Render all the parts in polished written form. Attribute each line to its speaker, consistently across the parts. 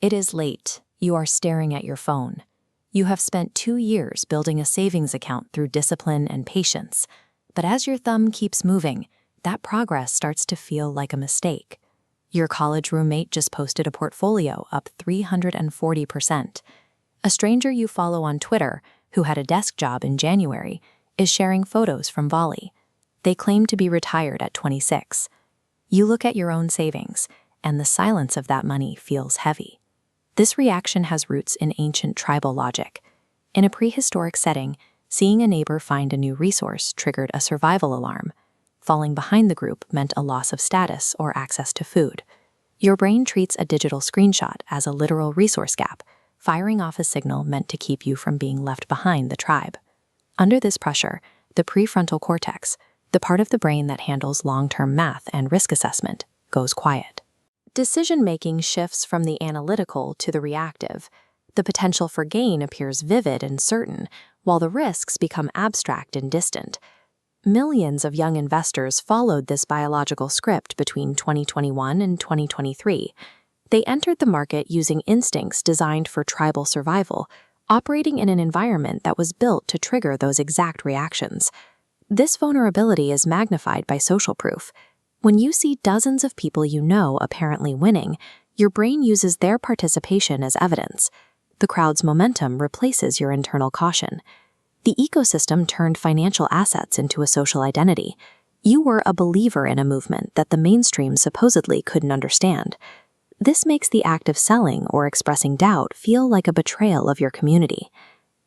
Speaker 1: It is late. You are staring at your phone. You have spent 2 years building a savings account through discipline and patience. But as your thumb keeps moving, that progress starts to feel like a mistake. Your college roommate just posted a portfolio up 340%. A stranger you follow on Twitter, who had a desk job in January, is sharing photos from Bali. They claim to be retired at 26. You look at your own savings, and the silence of that money feels heavy. This reaction has roots in ancient tribal logic. In a prehistoric setting, seeing a neighbor find a new resource triggered a survival alarm. Falling behind the group meant a loss of status or access to food. Your brain treats a digital screenshot as a literal resource gap, firing off a signal meant to keep you from being left behind the tribe. Under this pressure, the prefrontal cortex, the part of the brain that handles long-term math and risk assessment, goes quiet. Decision-making shifts from the analytical to the reactive. The potential for gain appears vivid and certain, while the risks become abstract and distant. Millions of young investors followed this biological script between 2021 and 2023. They entered the market using instincts designed for tribal survival, operating in an environment that was built to trigger those exact reactions. This vulnerability is magnified by social proof. When you see dozens of people you know apparently winning, your brain uses their participation as evidence. The crowd's momentum replaces your internal caution. The ecosystem turned financial assets into a social identity. You were a believer in a movement that the mainstream supposedly couldn't understand. This makes the act of selling or expressing doubt feel like a betrayal of your community.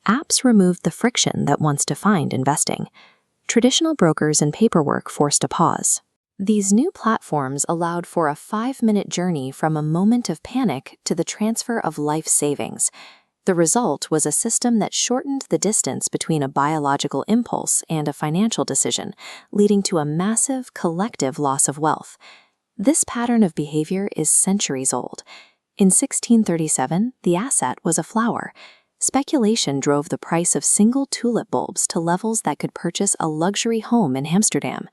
Speaker 1: Apps removed the friction that once defined investing. Traditional brokers and paperwork forced a pause. These new platforms allowed for a 5-minute journey from a moment of panic to the transfer of life savings. The result was a system that shortened the distance between a biological impulse and a financial decision, leading to a massive collective loss of wealth. This pattern of behavior is centuries old. In 1637, the asset was a flower. Speculation drove the price of single tulip bulbs to levels that could purchase a luxury home in Amsterdam.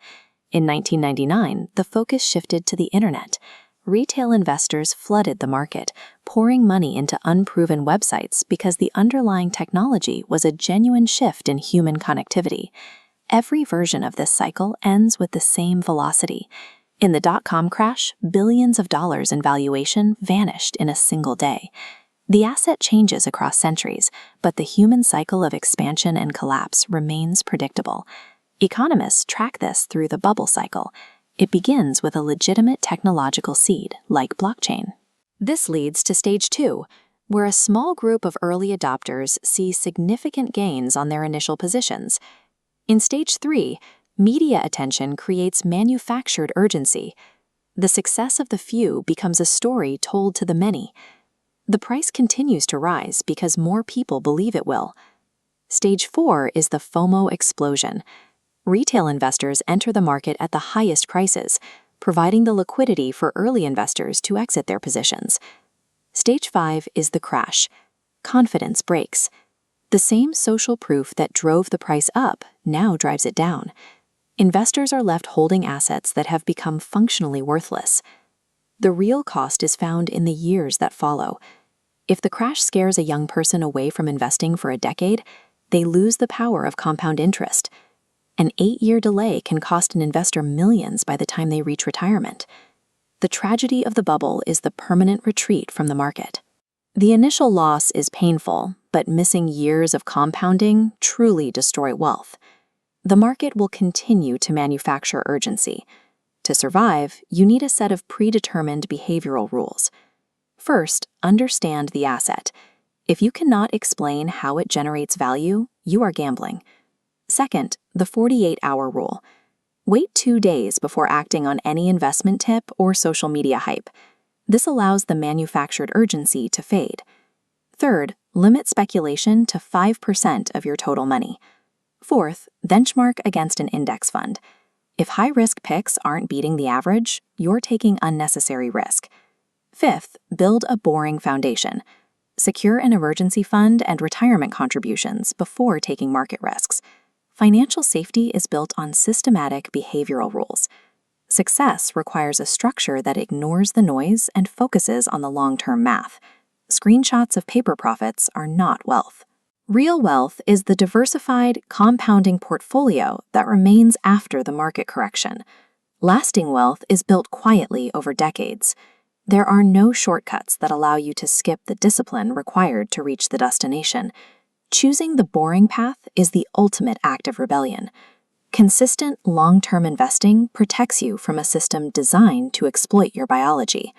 Speaker 1: In 1999, the focus shifted to the internet. Retail investors flooded the market, pouring money into unproven websites because the underlying technology was a genuine shift in human connectivity. Every version of this cycle ends with the same velocity. In the dot-com crash, billions of dollars in valuation vanished in a single day. The asset changes across centuries, but the human cycle of expansion and collapse remains predictable. Economists track this through the bubble cycle. It begins with a legitimate technological seed, like blockchain. This leads to stage 2, where a small group of early adopters see significant gains on their initial positions. In stage 3, media attention creates manufactured urgency. The success of the few becomes a story told to the many. The price continues to rise because more people believe it will. Stage 4 is the FOMO explosion. Retail investors enter the market at the highest prices, providing the liquidity for early investors to exit their positions. Stage 5 is the crash. Confidence breaks. The same social proof that drove the price up now drives it down. Investors are left holding assets that have become functionally worthless. The real cost is found in the years that follow. If the crash scares a young person away from investing for a decade, they lose the power of compound interest. An 8-year delay can cost an investor millions by the time they reach retirement. The tragedy of the bubble is the permanent retreat from the market. The initial loss is painful, but missing years of compounding truly destroy wealth. The market will continue to manufacture urgency. To survive, you need a set of predetermined behavioral rules. First, understand the asset. If you cannot explain how it generates value, you are gambling. Second, the 48-hour rule. Wait 2 days before acting on any investment tip or social media hype. This allows the manufactured urgency to fade. Third, limit speculation to 5% of your total money. Fourth, benchmark against an index fund. If high-risk picks aren't beating the average, you're taking unnecessary risk. Fifth, build a boring foundation. Secure an emergency fund and retirement contributions before taking market risks. Financial safety is built on systematic behavioral rules. Success requires a structure that ignores the noise and focuses on the long-term math. screenshots of paper profits are not wealth. Real wealth is the diversified, compounding portfolio that remains after the market correction. Lasting wealth is built quietly over decades. There are no shortcuts that allow you to skip the discipline required to reach the destination. Choosing the boring path is the ultimate act of rebellion. Consistent, long-term investing protects you from a system designed to exploit your biology.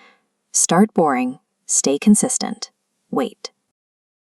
Speaker 1: Start boring, stay consistent, wait.